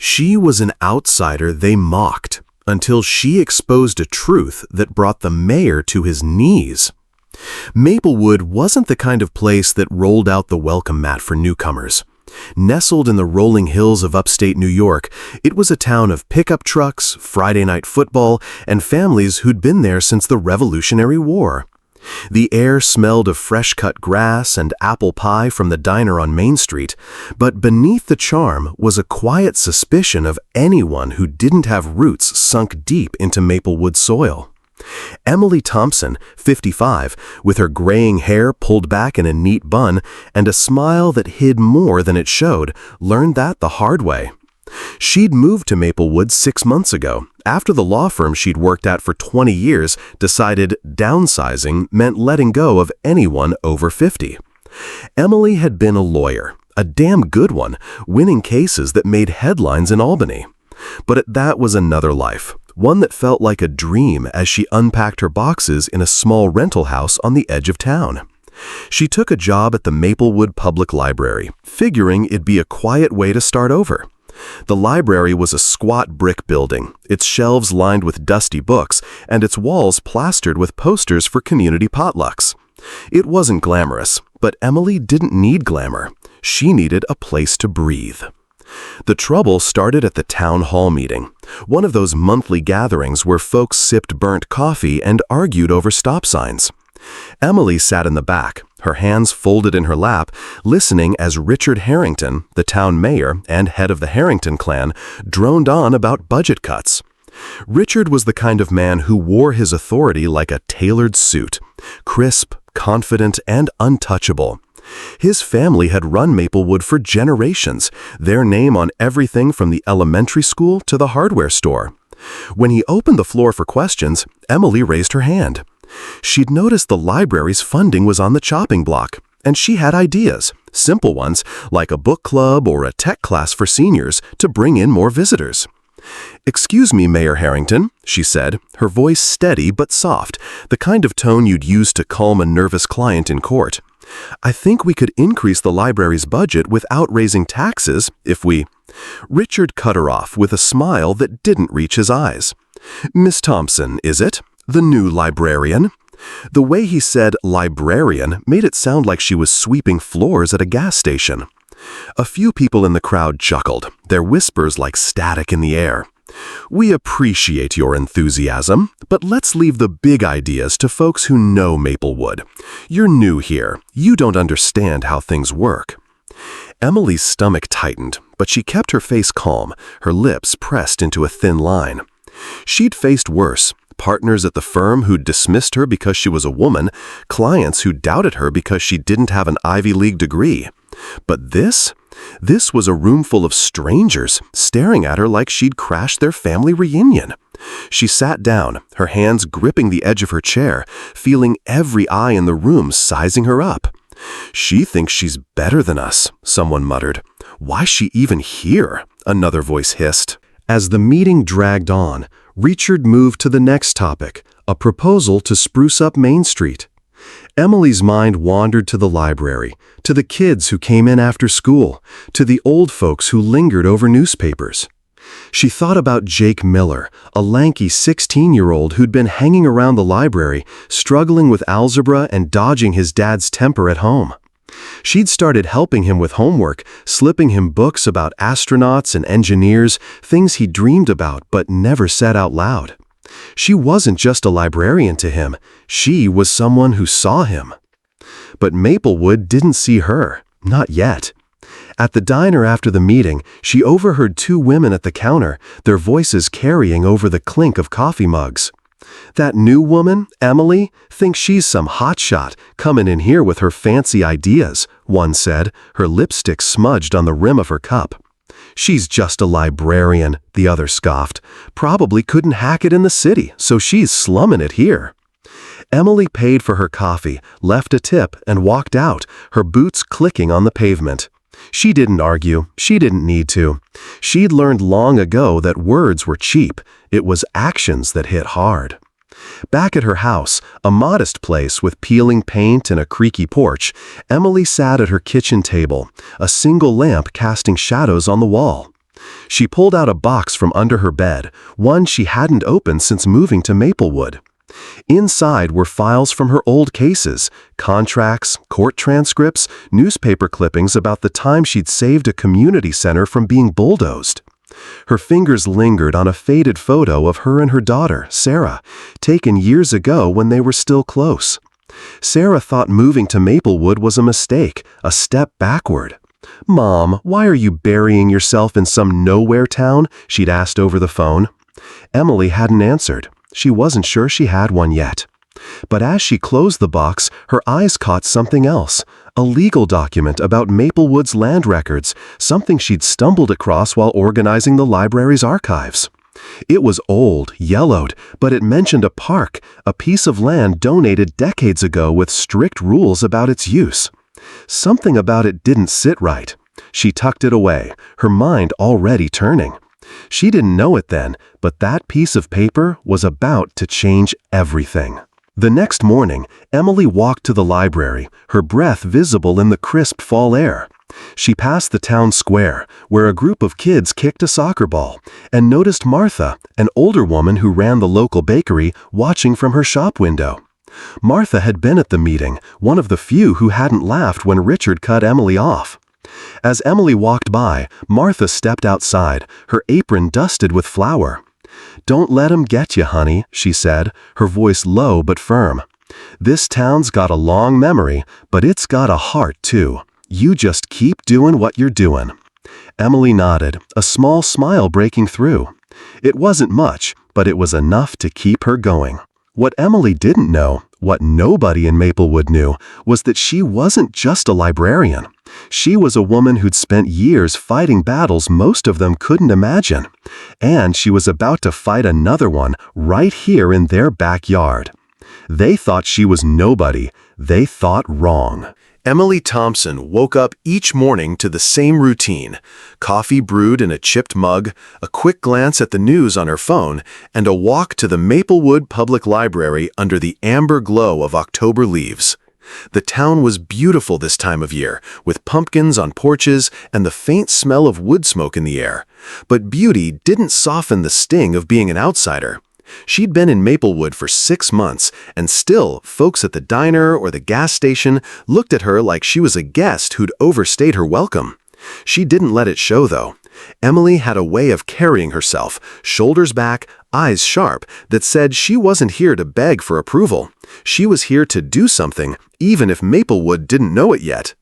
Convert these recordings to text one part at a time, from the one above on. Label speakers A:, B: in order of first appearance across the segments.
A: She was an outsider they mocked until she exposed a truth that brought the mayor to his knees. Maplewood wasn't the kind of place that rolled out the welcome mat for newcomers. Nestled in the rolling hills of upstate New York, it was a town of pickup trucks, Friday night football, and families who'd been there since the Revolutionary War. The air smelled of fresh-cut grass and apple pie from the diner on Main Street, but beneath the charm was a quiet suspicion of anyone who didn't have roots sunk deep into Maplewood soil. Emily Thompson, 55, with her graying hair pulled back in a neat bun and a smile that hid more than it showed, learned that the hard way. She'd moved to Maplewood 6 months ago, after the law firm she'd worked at for 20 years decided downsizing meant letting go of anyone over 50. Emily had been a lawyer, a damn good one, winning cases that made headlines in Albany. But that was another life, one that felt like a dream as she unpacked her boxes in a small rental house on the edge of town. She took a job at the Maplewood Public Library, figuring it'd be a quiet way to start over. The library was a squat brick building, its shelves lined with dusty books, and its walls plastered with posters for community potlucks. It wasn't glamorous, but Emily didn't need glamour. She needed a place to breathe. The trouble started at the town hall meeting, one of those monthly gatherings where folks sipped burnt coffee and argued over stop signs. Emily sat in the back, her hands folded in her lap, listening as Richard Harrington, the town mayor and head of the Harrington clan, droned on about budget cuts. Richard was the kind of man who wore his authority like a tailored suit, crisp, confident, and untouchable. His family had run Maplewood for generations, their name on everything from the elementary school to the hardware store. When he opened the floor for questions, Emily raised her hand. She'd noticed the library's funding was on the chopping block, and she had ideas, simple ones, like a book club or a tech class for seniors, to bring in more visitors. "Excuse me, Mayor Harrington," she said, her voice steady but soft, the kind of tone you'd use to calm a nervous client in court. "I think we could increase the library's budget without raising taxes if we—" Richard cut her off with a smile that didn't reach his eyes. "Miss Thompson, is it? The new librarian?" The way he said librarian made it sound like she was sweeping floors at a gas station. A few people in the crowd chuckled, their whispers like static in the air. "We appreciate your enthusiasm, but let's leave the big ideas to folks who know Maplewood. You're new here. You don't understand how things work." Emily's stomach tightened, but she kept her face calm, her lips pressed into a thin line. She'd faced worse. Partners at the firm who'd dismissed her because she was a woman, clients who doubted her because she didn't have an Ivy League degree. But this was a room full of strangers staring at her like she'd crashed their family reunion. She sat down, her hands gripping the edge of her chair, feeling every eye in the room sizing her up. "She thinks she's better than us," someone muttered. "Why's she even here?" another voice hissed. As the meeting dragged on, Richard moved to the next topic, a proposal to spruce up Main Street. Emily's mind wandered to the library, to the kids who came in after school, to the old folks who lingered over newspapers. She thought about Jake Miller, a lanky 16-year-old who'd been hanging around the library, struggling with algebra and dodging his dad's temper at home. She'd started helping him with homework, slipping him books about astronauts and engineers, things he dreamed about but never said out loud. She wasn't just a librarian to him, she was someone who saw him. But Maplewood didn't see her, not yet. At the diner after the meeting, she overheard 2 women at the counter, their voices carrying over the clink of coffee mugs. "That new woman, Emily, thinks she's some hotshot, coming in here with her fancy ideas," one said, her lipstick smudged on the rim of her cup. "She's just a librarian," the other scoffed. "Probably couldn't hack it in the city, so she's slumming it here." Emily paid for her coffee, left a tip, and walked out, her boots clicking on the pavement. She didn't argue. She didn't need to. She'd learned long ago that words were cheap. It was actions that hit hard. Back at her house, a modest place with peeling paint and a creaky porch, Emily sat at her kitchen table, a single lamp casting shadows on the wall. She pulled out a box from under her bed, one she hadn't opened since moving to Maplewood. Inside were files from her old cases, contracts, court transcripts, newspaper clippings about the time she'd saved a community center from being bulldozed. Her fingers lingered on a faded photo of her and her daughter, Sarah, taken years ago when they were still close. Sarah thought moving to Maplewood was a mistake, a step backward. "Mom, why are you burying yourself in some nowhere town?" she'd asked over the phone. Emily hadn't answered. She wasn't sure she had one yet. But as she closed the box, her eyes caught something else, a legal document about Maplewood's land records, something she'd stumbled across while organizing the library's archives. It was old, yellowed, but it mentioned a park, a piece of land donated decades ago with strict rules about its use. Something about it didn't sit right. She tucked it away, her mind already turning. She didn't know it then, but that piece of paper was about to change everything. The next morning, Emily walked to the library, her breath visible in the crisp fall air. She passed the town square, where a group of kids kicked a soccer ball, and noticed Martha, an older woman who ran the local bakery, watching from her shop window. Martha had been at the meeting, one of the few who hadn't laughed when Richard cut Emily off. As Emily walked by, Martha stepped outside, her apron dusted with flour. "Don't let 'em get you, honey," she said, her voice low but firm. "This town's got a long memory, but it's got a heart too. You just keep doing what you're doing." Emily nodded, a small smile breaking through. It wasn't much, but it was enough to keep her going. What Emily didn't know, what nobody in Maplewood knew, was that she wasn't just a librarian. She was a woman who'd spent years fighting battles most of them couldn't imagine. And she was about to fight another one right here in their backyard. They thought she was nobody. They thought wrong. Emily Thompson woke up each morning to the same routine: coffee brewed in a chipped mug, a quick glance at the news on her phone, and a walk to the Maplewood Public Library under the amber glow of October leaves. The town was beautiful this time of year, with pumpkins on porches and the faint smell of wood smoke in the air. But beauty didn't soften the sting of being an outsider. She'd been in Maplewood for 6 months, and still, folks at the diner or the gas station looked at her like she was a guest who'd overstayed her welcome. She didn't let it show, though. Emily had a way of carrying herself, shoulders back, eyes sharp, that said she wasn't here to beg for approval. She was here to do something, even if Maplewood didn't know it yet.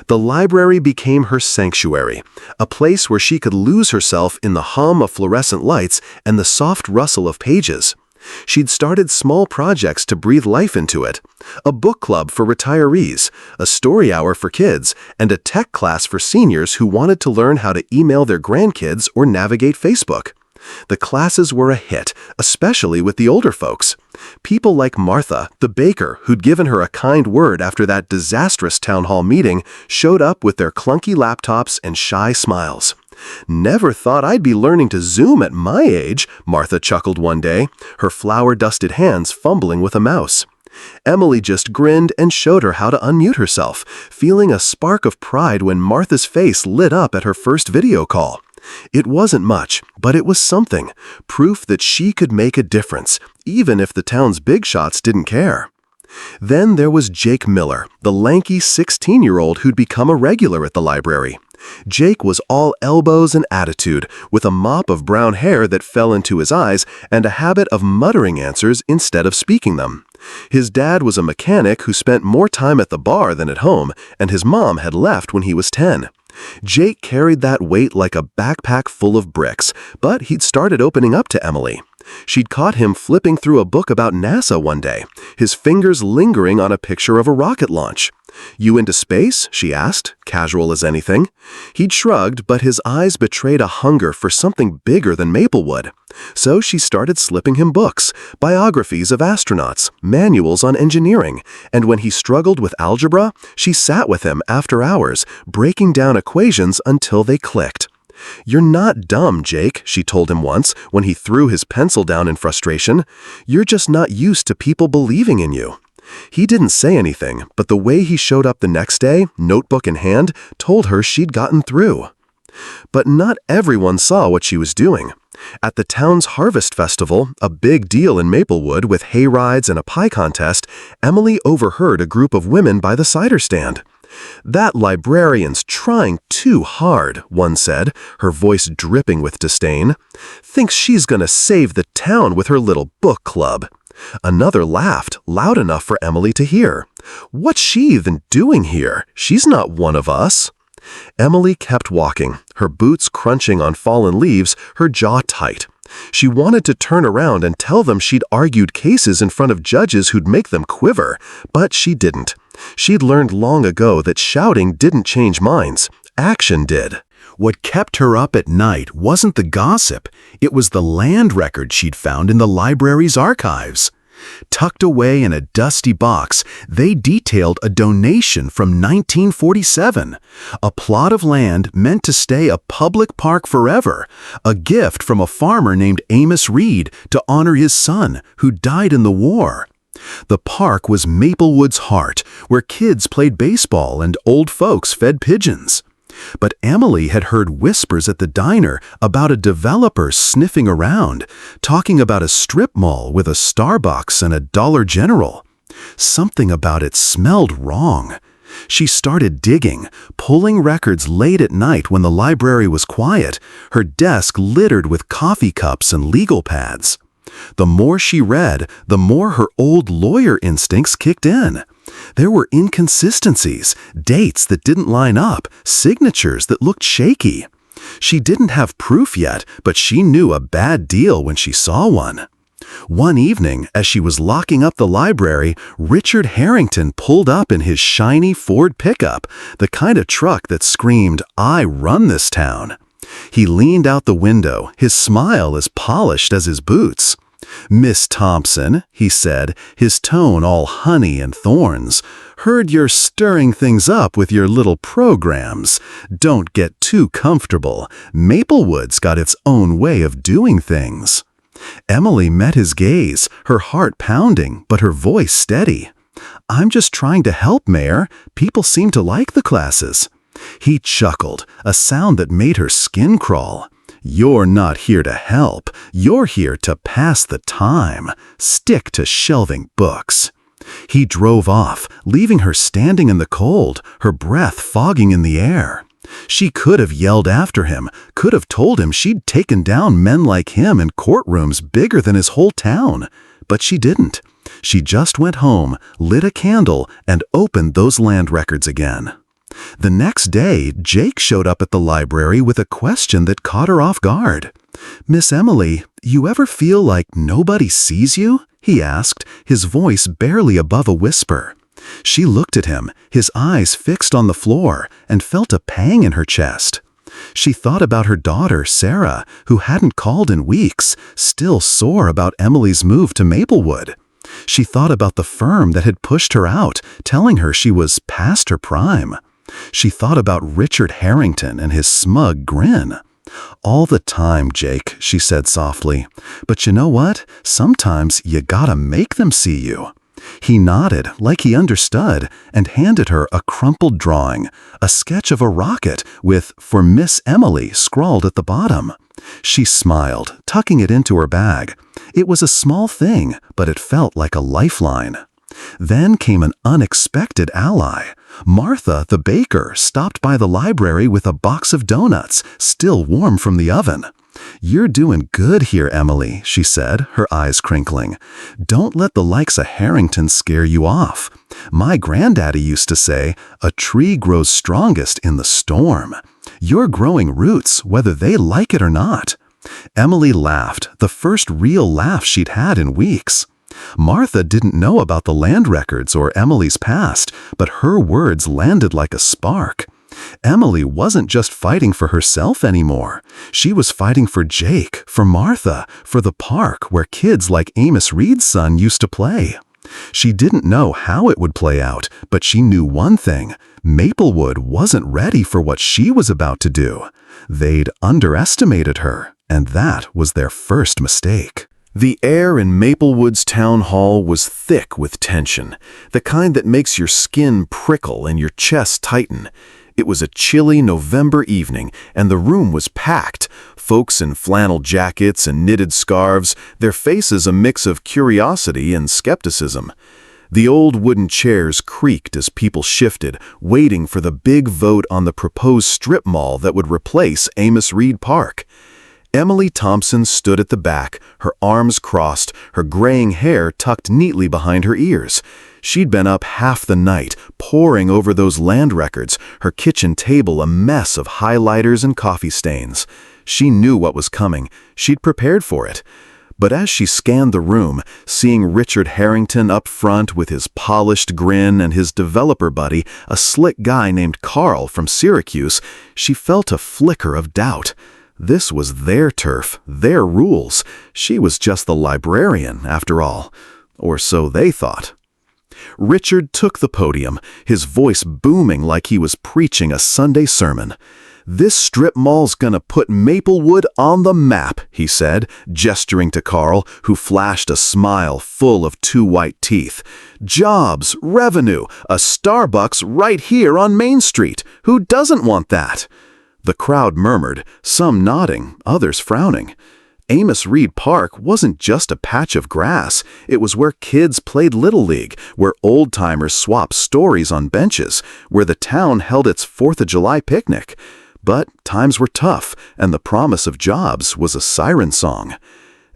A: The library became her sanctuary, a place where she could lose herself in the hum of fluorescent lights and the soft rustle of pages. She'd started small projects to breathe life into it: a book club for retirees, a story hour for kids, and a tech class for seniors who wanted to learn how to email their grandkids or navigate Facebook. The classes were a hit, especially with the older folks. People like Martha, the baker, who'd given her a kind word after that disastrous town hall meeting, showed up with their clunky laptops and shy smiles. "Never thought I'd be learning to Zoom at my age," Martha chuckled one day, her flour-dusted hands fumbling with a mouse. Emily just grinned and showed her how to unmute herself, feeling a spark of pride when Martha's face lit up at her first video call. It wasn't much, but it was something, proof that she could make a difference, even if the town's big shots didn't care. Then there was Jake Miller, the lanky 16-year-old who'd become a regular at the library. Jake was all elbows and attitude, with a mop of brown hair that fell into his eyes and a habit of muttering answers instead of speaking them. His dad was a mechanic who spent more time at the bar than at home, and his mom had left when he was 10. Jake carried that weight like a backpack full of bricks, but he'd started opening up to Emily. She'd caught him flipping through a book about NASA one day, his fingers lingering on a picture of a rocket launch. "You into space?" she asked, casual as anything. He'd shrugged, but his eyes betrayed a hunger for something bigger than Maplewood. So she started slipping him books, biographies of astronauts, manuals on engineering, and when he struggled with algebra, she sat with him after hours, breaking down equations until they clicked. "You're not dumb, Jake," she told him once when he threw his pencil down in frustration. "You're just not used to people believing in you." He didn't say anything, but the way he showed up the next day, notebook in hand, told her she'd gotten through. But not everyone saw what she was doing. At the town's harvest festival, a big deal in Maplewood with hay rides and a pie contest, Emily overheard a group of women by the cider stand. "That librarian's trying too hard," one said, her voice dripping with disdain. "Thinks she's gonna save the town with her little book club." Another laughed, loud enough for Emily to hear. "What's she even doing here? She's not one of us." Emily kept walking, her boots crunching on fallen leaves, her jaw tight. She wanted to turn around and tell them she'd argued cases in front of judges who'd make them quiver, but she didn't. She'd learned long ago that shouting didn't change minds. Action did. What kept her up at night wasn't the gossip, it was the land record she'd found in the library's archives. Tucked away in a dusty box, they detailed a donation from 1947, a plot of land meant to stay a public park forever, a gift from a farmer named Amos Reed to honor his son, who died in the war. The park was Maplewood's heart, where kids played baseball and old folks fed pigeons. But Emily had heard whispers at the diner about a developer sniffing around, talking about a strip mall with a Starbucks and a Dollar General. Something about it smelled wrong. She started digging, pulling records late at night when the library was quiet, her desk littered with coffee cups and legal pads. The more she read, the more her old lawyer instincts kicked in. There were inconsistencies, dates that didn't line up, signatures that looked shaky. She didn't have proof yet, but she knew a bad deal when she saw one. One evening, as she was locking up the library, Richard Harrington pulled up in his shiny Ford pickup, the kind of truck that screamed, "I run this town." He leaned out the window, his smile as polished as his boots. "Miss Thompson," he said, his tone all honey and thorns, "heard you're stirring things up with your little programs. Don't get too comfortable. Maplewood's got its own way of doing things." Emily met his gaze, her heart pounding, but her voice steady. "I'm just trying to help, Mayor. People seem to like the classes." He chuckled, a sound that made her skin crawl. "You're not here to help. You're here to pass the time. Stick to shelving books." He drove off, leaving her standing in the cold, her breath fogging in the air. She could have yelled after him, could have told him she'd taken down men like him in courtrooms bigger than his whole town. But she didn't. She just went home, lit a candle, and opened those land records again. The next day, Jake showed up at the library with a question that caught her off guard. "Miss Emily, you ever feel like nobody sees you?" he asked, his voice barely above a whisper. She looked at him, his eyes fixed on the floor, and felt a pang in her chest. She thought about her daughter, Sarah, who hadn't called in weeks, still sore about Emily's move to Maplewood. She thought about the firm that had pushed her out, telling her she was past her prime. She thought about Richard Harrington and his smug grin. "All the time, Jake," she said softly. "But you know what? Sometimes you gotta make them see you." He nodded, like he understood, and handed her a crumpled drawing, a sketch of a rocket with "For Miss Emily" scrawled at the bottom. She smiled, tucking it into her bag. It was a small thing, but it felt like a lifeline. Then came an unexpected ally. Martha, the baker, stopped by the library with a box of donuts, still warm from the oven. "You're doing good here, Emily," she said, her eyes crinkling. "Don't let the likes of Harrington scare you off. My granddaddy used to say, a tree grows strongest in the storm. You're growing roots, whether they like it or not." Emily laughed, the first real laugh she'd had in weeks. Martha didn't know about the land records or Emily's past, but her words landed like a spark. Emily wasn't just fighting for herself anymore. She was fighting for Jake, for Martha, for the park where kids like Amos Reed's son used to play. She didn't know how it would play out, but she knew one thing: Maplewood wasn't ready for what she was about to do. They'd underestimated her, and that was their first mistake. The air in Maplewood's town hall was thick with tension, the kind that makes your skin prickle and your chest tighten. It was a chilly November evening, and the room was packed. Folks in flannel jackets and knitted scarves, their faces a mix of curiosity and skepticism. The old wooden chairs creaked as people shifted, waiting for the big vote on the proposed strip mall that would replace Amos Reed Park. Emily Thompson stood at the back, her arms crossed, her graying hair tucked neatly behind her ears. She'd been up half the night, poring over those land records, her kitchen table a mess of highlighters and coffee stains. She knew what was coming. She'd prepared for it. But as she scanned the room, seeing Richard Harrington up front with his polished grin and his developer buddy, a slick guy named Carl from Syracuse, she felt a flicker of doubt. This was their turf, their rules. She was just the librarian, after all. Or so they thought. Richard took the podium, his voice booming like he was preaching a Sunday sermon. "This strip mall's gonna put Maplewood on the map," he said, gesturing to Carl, who flashed a smile full of two white teeth. "Jobs, revenue, a Starbucks right here on Main Street. Who doesn't want that?" The crowd murmured, some nodding, others frowning. Amos Reed Park wasn't just a patch of grass. It was where kids played Little League, where old-timers swapped stories on benches, where the town held its 4th of July picnic. But times were tough, and the promise of jobs was a siren song.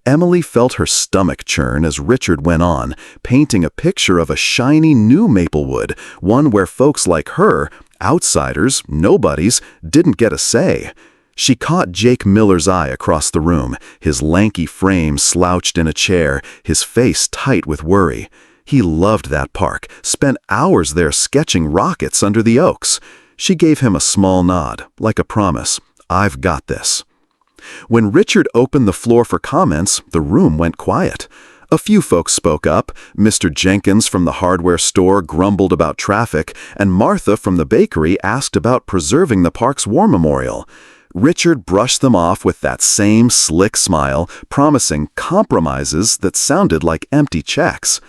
A: Emily felt her stomach churn as Richard went on, painting a picture of a shiny new Maplewood, one where folks like her, outsiders, nobodies, didn't get a say. She caught Jake Miller's eye across the room, his lanky frame slouched in a chair, his face tight with worry. He loved that park, spent hours there sketching rockets under the oaks. She gave him a small nod, like a promise. "I've got this." When Richard opened the floor for comments, the room went quiet. A few folks spoke up. Mr. Jenkins from the hardware store grumbled about traffic, and Martha from the bakery asked about preserving the park's war memorial. Richard brushed them off with that same slick smile, promising compromises that sounded like empty checks.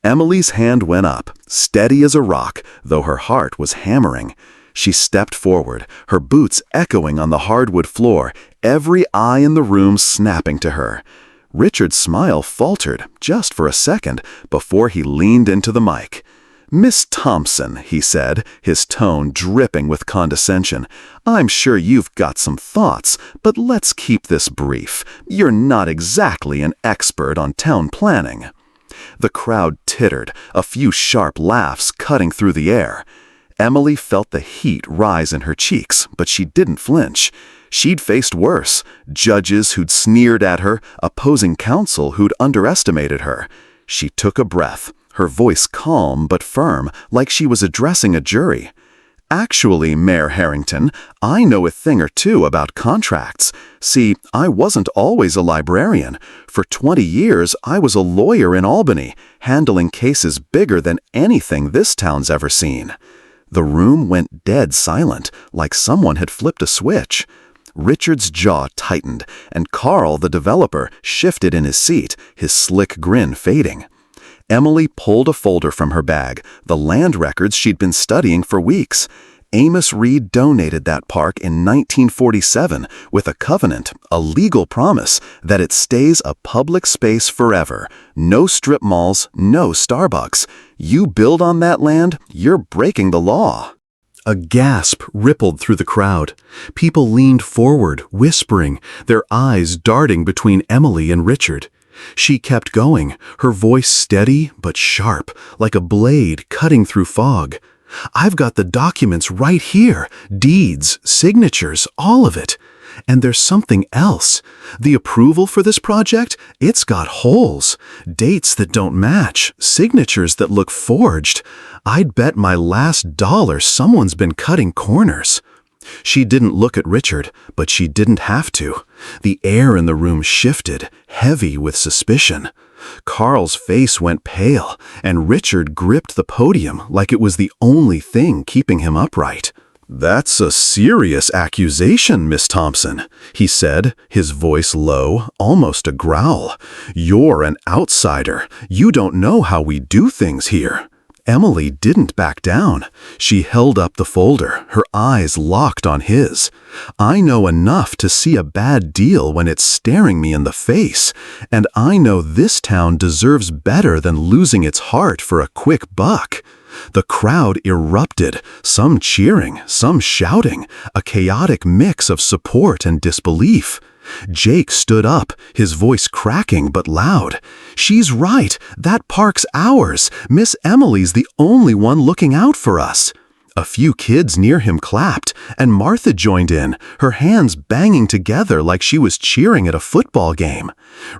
A: Emily's hand went up, steady as a rock, though her heart was hammering. She stepped forward, her boots echoing on the hardwood floor, every eye in the room snapping to her. Richard's smile faltered, just for a second, before he leaned into the mic. "Miss Thompson," he said, his tone dripping with condescension, "I'm sure you've got some thoughts, but let's keep this brief. You're not exactly an expert on town planning." The crowd tittered, a few sharp laughs cutting through the air. Emily felt the heat rise in her cheeks, but she didn't flinch. She'd faced worse, judges who'd sneered at her, opposing counsel who'd underestimated her. She took a breath, her voice calm but firm, like she was addressing a jury. "Actually, Mayor Harrington, I know a thing or two about contracts. See, I wasn't always a librarian. For 20 years, I was a lawyer in Albany, handling cases bigger than anything this town's ever seen." The room went dead silent, like someone had flipped a switch. Richard's jaw tightened, and Carl, the developer, shifted in his seat, his slick grin fading. Emily pulled a folder from her bag, the land records she'd been studying for weeks. Amos Reed donated that park in 1947 with a covenant, a legal promise, that it stays a public space forever. No strip malls, no Starbucks. You build on that land, you're breaking the law. A gasp rippled through the crowd. People leaned forward, whispering, their eyes darting between Emily and Richard. She kept going, her voice steady but sharp, like a blade cutting through fog. "I've got the documents right here, deeds, signatures, all of it. And there's something else. The approval for this project, it's got holes, dates that don't match, signatures that look forged. I'd bet my last dollar someone's been cutting corners." She didn't look at Richard, but she didn't have to. The air in the room shifted, heavy with suspicion. Carl's face went pale, and Richard gripped the podium like it was the only thing keeping him upright. "That's a serious accusation, Miss Thompson," he said, his voice low, almost a growl. "You're an outsider. You don't know how we do things here." Emily didn't back down. She held up the folder, her eyes locked on his. "I know enough to see a bad deal when it's staring me in the face, and I know this town deserves better than losing its heart for a quick buck." The crowd erupted, some cheering, some shouting, a chaotic mix of support and disbelief. Jake stood up, his voice cracking but loud. "She's right. That park's ours. Miss Emily's the only one looking out for us." A few kids near him clapped, and Martha joined in, her hands banging together like she was cheering at a football game.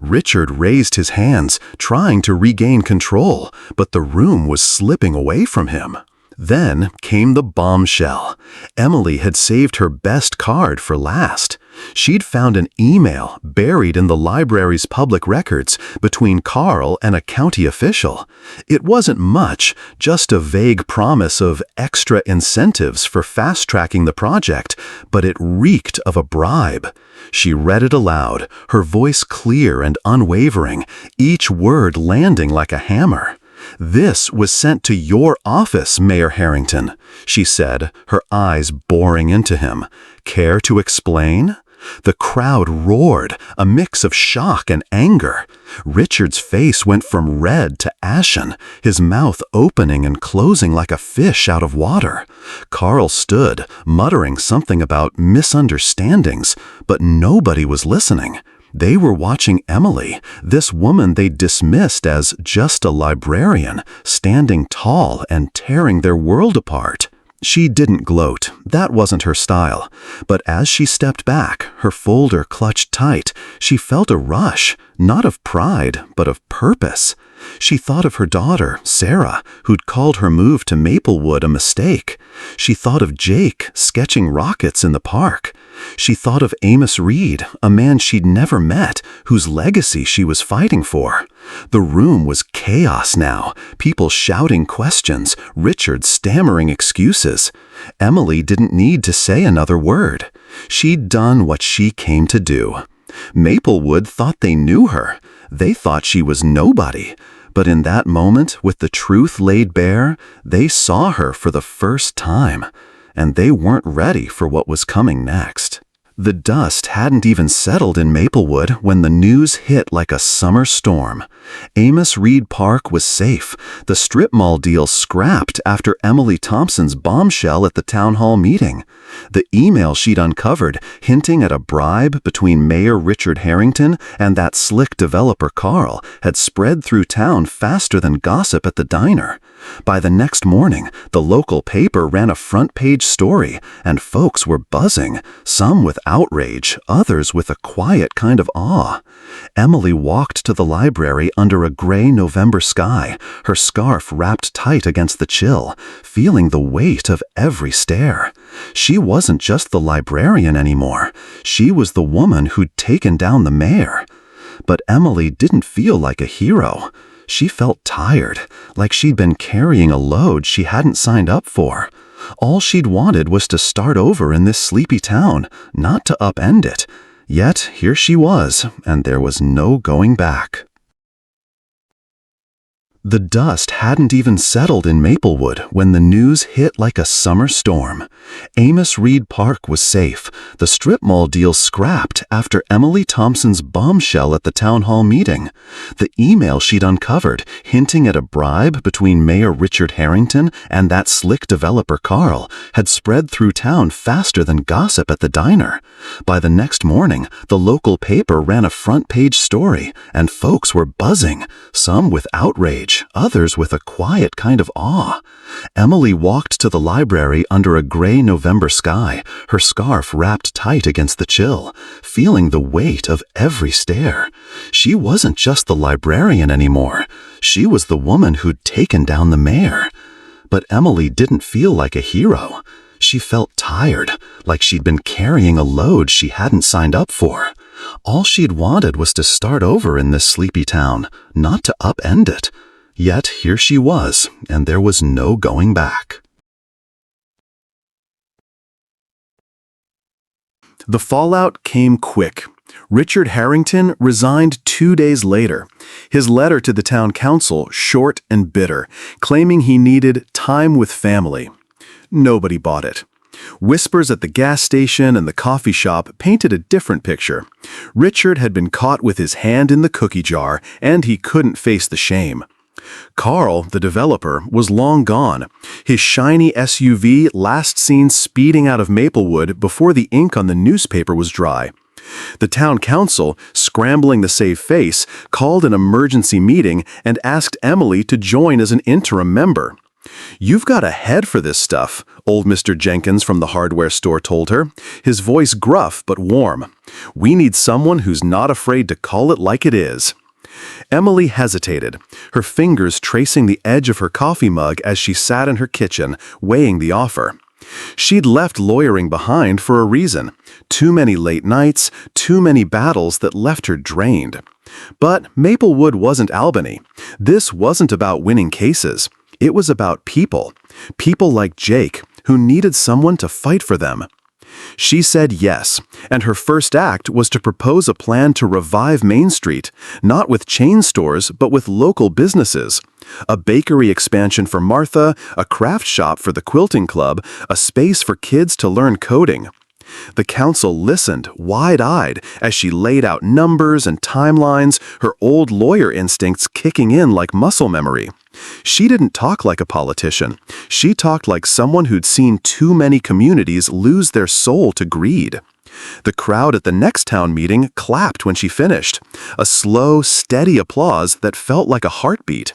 A: Richard raised his hands, trying to regain control, but the room was slipping away from him. Then came the bombshell. Emily had saved her best card for last. She'd found an email buried in the library's public records between Carl and a county official. It wasn't much, just a vague promise of extra incentives for fast-tracking the project, but it reeked of a bribe. She read it aloud, her voice clear and unwavering, each word landing like a hammer. "This was sent to your office, Mayor Harrington," she said, her eyes boring into him. "Care to explain?" The crowd roared, a mix of shock and anger. Richard's face went from red to ashen, his mouth opening and closing like a fish out of water. Carl stood, muttering something about misunderstandings, but nobody was listening. They were watching Emily, this woman they dismissed as just a librarian, standing tall and tearing their world apart. She didn't gloat, that wasn't her style, but as she stepped back, her folder clutched tight, she felt a rush, not of pride, but of purpose. She thought of her daughter, Sarah, who'd called her move to Maplewood a mistake. She thought of Jake sketching rockets in the park. She thought of Amos Reed, a man she'd never met, whose legacy she was fighting for. The room was chaos now, people shouting questions, Richard stammering excuses. Emily didn't need to say another word. She'd done what she came to do. Maplewood thought they knew her. They thought she was nobody. But in that moment, with the truth laid bare, they saw her for the first time. And they weren't ready for what was coming next. The dust hadn't even settled in Maplewood when the news hit like a summer storm. Amos Reed Park was safe. The strip mall deal scrapped after Emily Thompson's bombshell at the town hall meeting. The email she'd uncovered, hinting at a bribe between Mayor Richard Harrington and that slick developer Carl, had spread through town faster than gossip at the diner. By the next morning, the local paper ran a front-page story, and folks were buzzing, some with outrage, others with a quiet kind of awe. Emily walked to the library under a gray November sky, her scarf wrapped tight against the chill, feeling the weight of every stare. She wasn't just the librarian anymore. She was the woman who'd taken down the mayor. But Emily didn't feel like a hero. She felt tired, like she'd been carrying a load she hadn't signed up for. All she'd wanted was to start over in this sleepy town, not to upend it. Yet here she was, and there was no going back. The dust hadn't even settled in Maplewood when the news hit like a summer storm. Amos Reed Park was safe. The strip mall deal scrapped after Emily Thompson's bombshell at the town hall meeting. The email she'd uncovered, hinting at a bribe between Mayor Richard Harrington and that slick developer Carl, had spread through town faster than gossip at the diner. By the next morning, the local paper ran a front-page story, and folks were buzzing, some with outrage, others with a quiet kind of awe. Emily walked to the library under a gray November sky, her scarf wrapped tight against the chill, feeling the weight of every stare. She wasn't just the librarian anymore. She was the woman who'd taken down the mayor. But Emily didn't feel like a hero. She felt tired, like she'd been carrying a load she hadn't signed up for. All she'd wanted was to start over in this sleepy town, not to upend it. Yet here she was, and there was no going back. The fallout came quick. Richard Harrington resigned 2 days later. His letter to the town council short and bitter, claiming he needed time with family. Nobody bought it. Whispers at the gas station and the coffee shop painted a different picture. Richard had been caught with his hand in the cookie jar, and he couldn't face the shame. Carl, the developer, was long gone. His shiny SUV last seen speeding out of Maplewood before the ink on the newspaper was dry. The town council, scrambling to save face, called an emergency meeting and asked Emily to join as an interim member. "You've got a head for this stuff," old Mr. Jenkins from the hardware store told her, his voice gruff but warm. "We need someone who's not afraid to call it like it is." Emily hesitated, her fingers tracing the edge of her coffee mug as she sat in her kitchen, weighing the offer. She'd left lawyering behind for a reason. Too many late nights, too many battles that left her drained. But Maplewood wasn't Albany. This wasn't about winning cases. It was about people. People like Jake, who needed someone to fight for them. She said yes, and her first act was to propose a plan to revive Main Street, not with chain stores, but with local businesses. A bakery expansion for Martha, a craft shop for the quilting club, a space for kids to learn coding. The council listened, wide-eyed, as she laid out numbers and timelines, her old lawyer instincts kicking in like muscle memory. She didn't talk like a politician. She talked like someone who'd seen too many communities lose their soul to greed. The crowd at the next town meeting clapped when she finished, a slow, steady applause that felt like a heartbeat.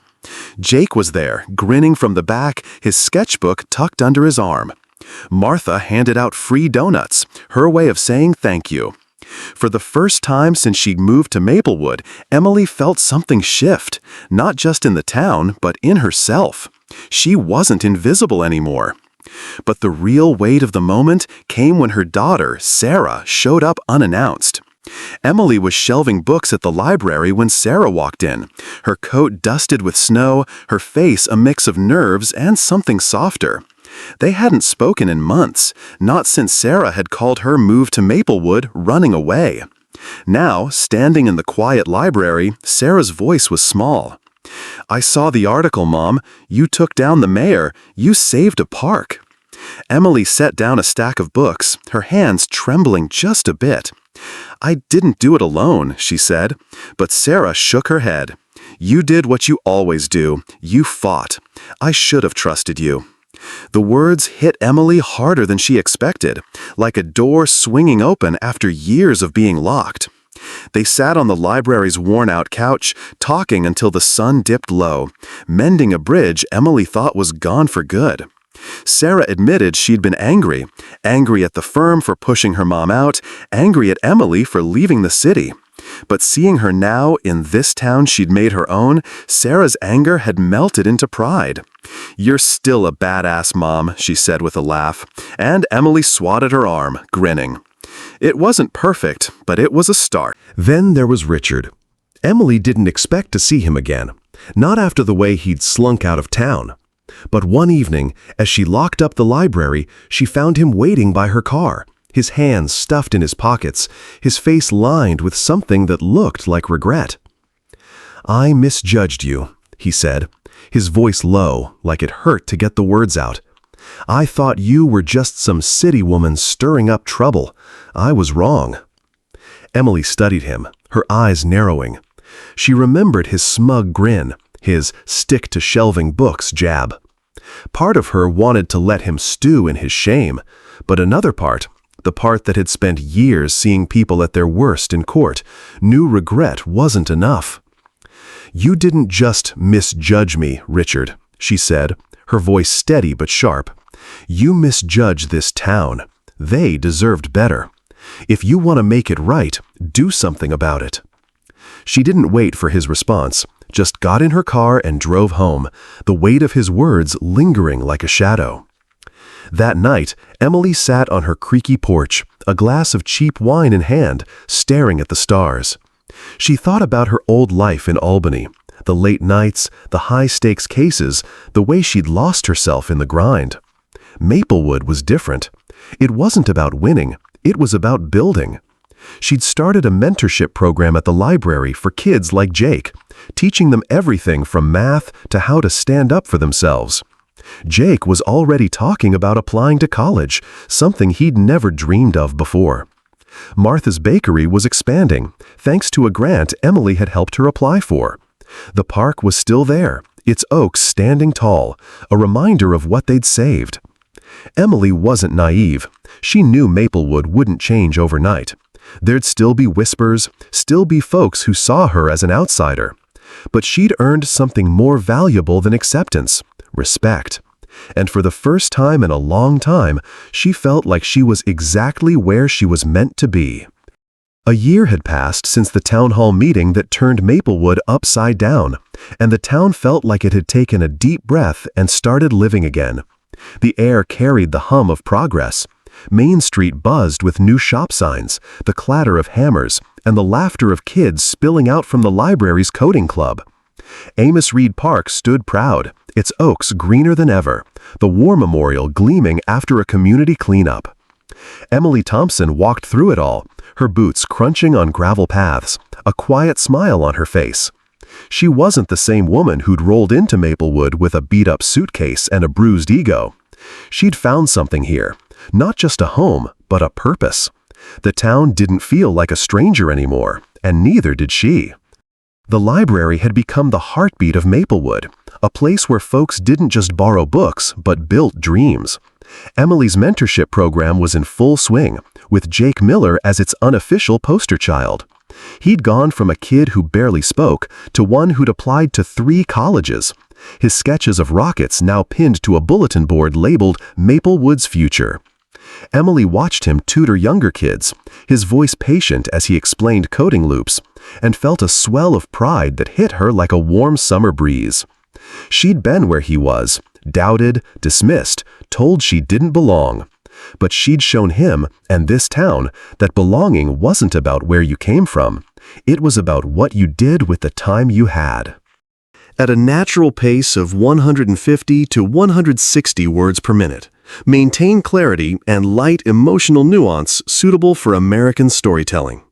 A: Jake was there, grinning from the back, his sketchbook tucked under his arm. Martha handed out free donuts, her way of saying thank you. For the first time since she'd moved to Maplewood, Emily felt something shift, not just in the town, but in herself. She wasn't invisible anymore. But the real weight of the moment came when her daughter, Sarah, showed up unannounced. Emily was shelving books at the library when Sarah walked in, her coat dusted with snow, her face a mix of nerves and something softer. They hadn't spoken in months, not since Sarah had called her move to Maplewood running away. Now, standing in the quiet library, Sarah's voice was small. "I saw the article, Mom. You took down the mayor. You saved a park." Emily set down a stack of books, her hands trembling just a bit. "I didn't do it alone," she said, but Sarah shook her head. "You did what you always do. You fought. I should have trusted you." The words hit Emily harder than she expected, like a door swinging open after years of being locked. They sat on the library's worn-out couch, talking until the sun dipped low, mending a bridge Emily thought was gone for good. Sarah admitted she'd been angry at the firm for pushing her mom out, angry at Emily for leaving the city. But seeing her now in this town she'd made her own, Sarah's anger had melted into pride. "You're still a badass, Mom," she said with a laugh, and Emily swatted her arm, grinning. It wasn't perfect, but it was a start. Then there was Richard. Emily didn't expect to see him again, not after the way he'd slunk out of town. But one evening, as she locked up the library, she found him waiting by her car, his hands stuffed in his pockets, his face lined with something that looked like regret. "I misjudged you," he said, his voice low, like it hurt to get the words out. "I thought you were just some city woman stirring up trouble. I was wrong." Emily studied him, her eyes narrowing. She remembered his smug grin, his stick-to-shelving books jab. Part of her wanted to let him stew in his shame, but another part, the part that had spent years seeing people at their worst in court, knew regret wasn't enough. "You didn't just misjudge me, Richard," she said, her voice steady but sharp. "You misjudged this town. They deserved better. If you want to make it right, do something about it." She didn't wait for his response, just got in her car and drove home, the weight of his words lingering like a shadow. That night, Emily sat on her creaky porch, a glass of cheap wine in hand, staring at the stars. She thought about her old life in Albany, the late nights, the high-stakes cases, the way she'd lost herself in the grind. Maplewood was different. It wasn't about winning, it was about building. She'd started a mentorship program at the library for kids like Jake, teaching them everything from math to how to stand up for themselves. Jake was already talking about applying to college, something he'd never dreamed of before. Martha's Bakery was expanding, thanks to a grant Emily had helped her apply for. The park was still there, its oaks standing tall, a reminder of what they'd saved. Emily wasn't naive. She knew Maplewood wouldn't change overnight. There'd still be whispers, still be folks who saw her as an outsider. But she'd earned something more valuable than acceptance: respect. And for the first time in a long time, she felt like she was exactly where she was meant to be. A year had passed since the town hall meeting that turned Maplewood upside down, and the town felt like it had taken a deep breath and started living again. The air carried the hum of progress. Main Street buzzed with new shop signs, the clatter of hammers, and the laughter of kids spilling out from the library's coding club. Amos Reed Park stood proud, its oaks greener than ever, the War Memorial gleaming after a community cleanup. Emily Thompson walked through it all, her boots crunching on gravel paths, a quiet smile on her face. She wasn't the same woman who'd rolled into Maplewood with a beat-up suitcase and a bruised ego. She'd found something here, not just a home, but a purpose. The town didn't feel like a stranger anymore, and neither did she. The library had become the heartbeat of Maplewood, a place where folks didn't just borrow books, but built dreams. Emily's mentorship program was in full swing, with Jake Miller as its unofficial poster child. He'd gone from a kid who barely spoke to one who'd applied to 3 colleges. His sketches of rockets now pinned to a bulletin board labeled Maplewood's Future. Emily watched him tutor younger kids, his voice patient as he explained coding loops, and felt a swell of pride that hit her like a warm summer breeze. She'd been where he was, doubted, dismissed, told she didn't belong. But she'd shown him, and this town, that belonging wasn't about where you came from. It was about what you did with the time you had. At a natural pace of 150 to 160 words per minute, maintain clarity and light emotional nuance suitable for American storytelling.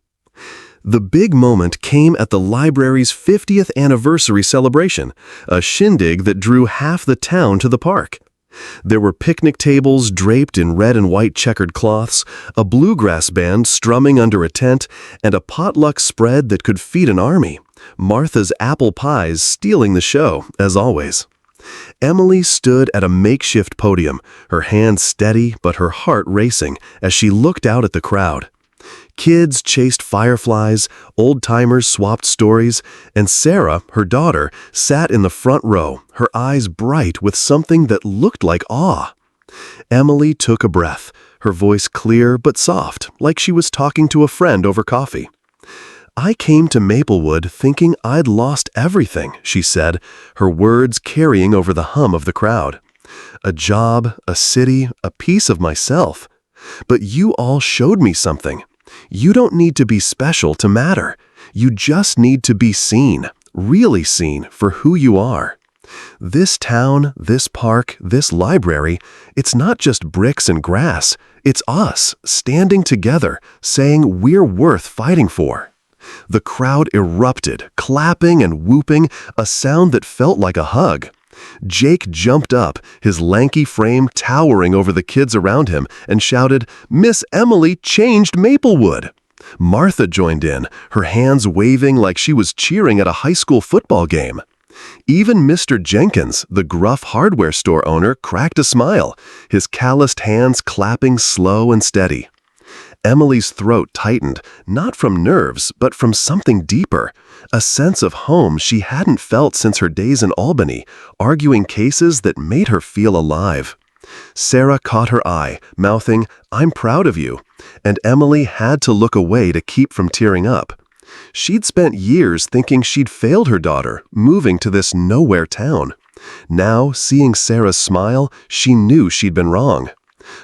A: The big moment came at the library's 50th anniversary celebration, a shindig that drew half the town to the park. There were picnic tables draped in red and white checkered cloths, a bluegrass band strumming under a tent, and a potluck spread that could feed an army. Martha's apple pies stealing the show, as always. Emily stood at a makeshift podium, her hands steady but her heart racing as she looked out at the crowd. Kids chased fireflies, old-timers swapped stories, and Sarah, her daughter, sat in the front row, her eyes bright with something that looked like awe. Emily took a breath, her voice clear but soft, like she was talking to a friend over coffee. "I came to Maplewood thinking I'd lost everything," she said, her words carrying over the hum of the crowd. "A job, a city, a piece of myself. But you all showed me something. You don't need to be special to matter. You just need to be seen, really seen, for who you are. This town, this park, this library, it's not just bricks and grass. It's us, standing together, saying we're worth fighting for." The crowd erupted, clapping and whooping, a sound that felt like a hug. Jake jumped up, his lanky frame towering over the kids around him, and shouted, "Miss Emily changed Maplewood!" Martha joined in, her hands waving like she was cheering at a high school football game. Even Mr. Jenkins, the gruff hardware store owner, cracked a smile, his calloused hands clapping slow and steady. Emily's throat tightened, not from nerves, but from something deeper, a sense of home she hadn't felt since her days in Albany, arguing cases that made her feel alive. Sarah caught her eye, mouthing, "I'm proud of you," and Emily had to look away to keep from tearing up. She'd spent years thinking she'd failed her daughter, moving to this nowhere town. Now, seeing Sarah smile, she knew she'd been wrong.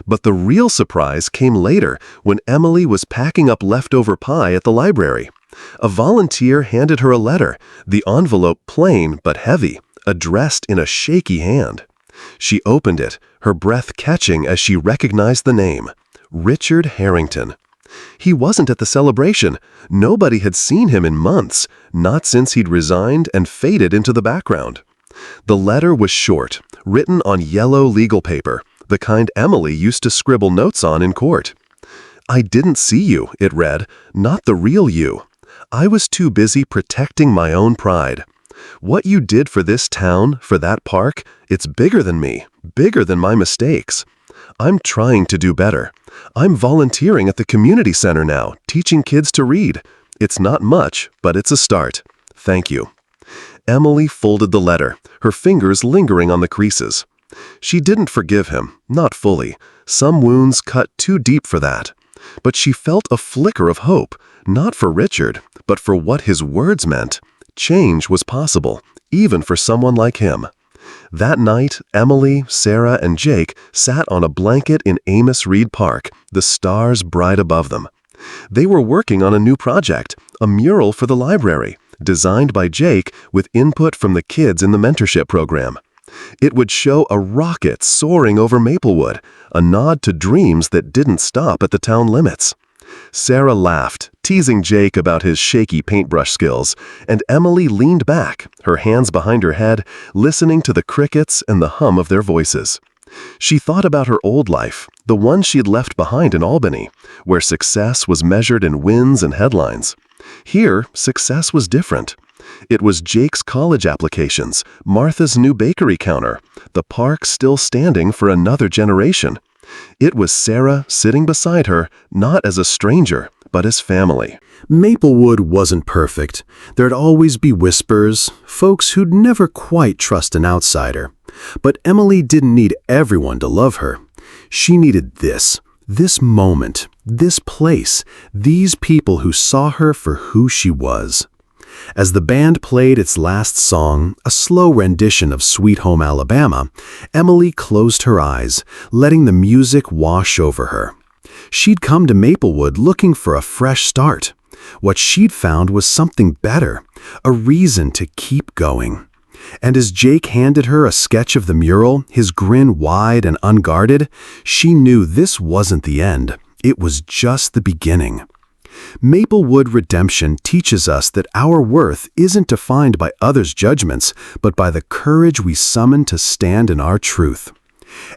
A: But the real surprise came later when Emily was packing up leftover pie at the library. A volunteer handed her a letter, the envelope plain but heavy, addressed in a shaky hand. She opened it, her breath catching as she recognized the name, Richard Harrington. He wasn't at the celebration. Nobody had seen him in months, not since he'd resigned and faded into the background. The letter was short, written on yellow legal paper, the kind Emily used to scribble notes on in court. "I didn't see you," it read, "not the real you. I was too busy protecting my own pride. What you did for this town, for that park, it's bigger than me, bigger than my mistakes. I'm trying to do better. I'm volunteering at the community center now, teaching kids to read. It's not much, but it's a start. Thank you." Emily folded the letter, her fingers lingering on the creases. She didn't forgive him, not fully. Some wounds cut too deep for that. But she felt a flicker of hope, not for Richard, but for what his words meant. Change was possible, even for someone like him. That night, Emily, Sarah, and Jake sat on a blanket in Amos Reed Park, the stars bright above them. They were working on a new project, a mural for the library, designed by Jake with input from the kids in the mentorship program. It would show a rocket soaring over Maplewood, a nod to dreams that didn't stop at the town limits. Sarah laughed, teasing Jake about his shaky paintbrush skills, and Emily leaned back, her hands behind her head, listening to the crickets and the hum of their voices. She thought about her old life, the one she'd left behind in Albany, where success was measured in wins and headlines. Here, success was different. It was Jake's college applications, Martha's new bakery counter, the park still standing for another generation. It was Sarah sitting beside her, not as a stranger, but as family. Maplewood wasn't perfect. There'd always be whispers, folks who'd never quite trust an outsider. But Emily didn't need everyone to love her. She needed this moment, this place, these people who saw her for who she was. As the band played its last song, a slow rendition of Sweet Home Alabama, Emily closed her eyes, letting the music wash over her. She'd come to Maplewood looking for a fresh start. What she'd found was something better, a reason to keep going. And as Jake handed her a sketch of the mural, his grin wide and unguarded, she knew this wasn't the end. It was just the beginning. Maplewood Redemption teaches us that our worth isn't defined by others' judgments, but by the courage we summon to stand in our truth.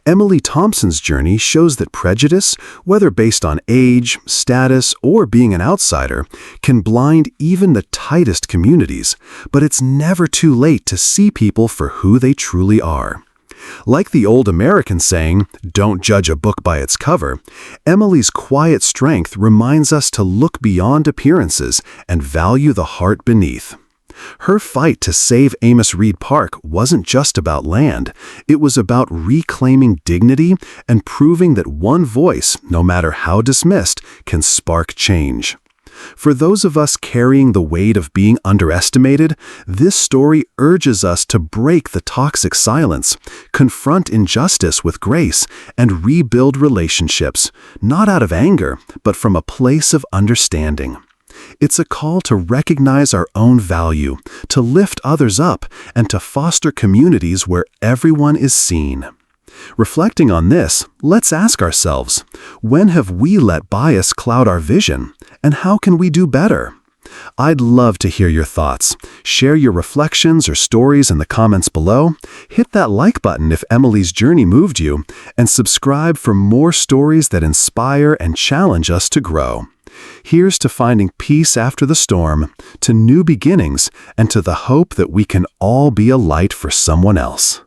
A: Emily Thompson's journey shows that prejudice, whether based on age, status, or being an outsider, can blind even the tightest communities, but it's never too late to see people for who they truly are. Like the old American saying, "Don't judge a book by its cover," Emily's quiet strength reminds us to look beyond appearances and value the heart beneath. Her fight to save Amos Reed Park wasn't just about land. It was about reclaiming dignity and proving that one voice, no matter how dismissed, can spark change. For those of us carrying the weight of being underestimated, this story urges us to break the toxic silence, confront injustice with grace, and rebuild relationships, not out of anger, but from a place of understanding. It's a call to recognize our own value, to lift others up, and to foster communities where everyone is seen. Reflecting on this, let's ask ourselves, when have we let bias cloud our vision, and how can we do better? I'd love to hear your thoughts. Share your reflections or stories in the comments below. Hit that like button if Emily's journey moved you, and subscribe for more stories that inspire and challenge us to grow. Here's to finding peace after the storm, to new beginnings, and to the hope that we can all be a light for someone else.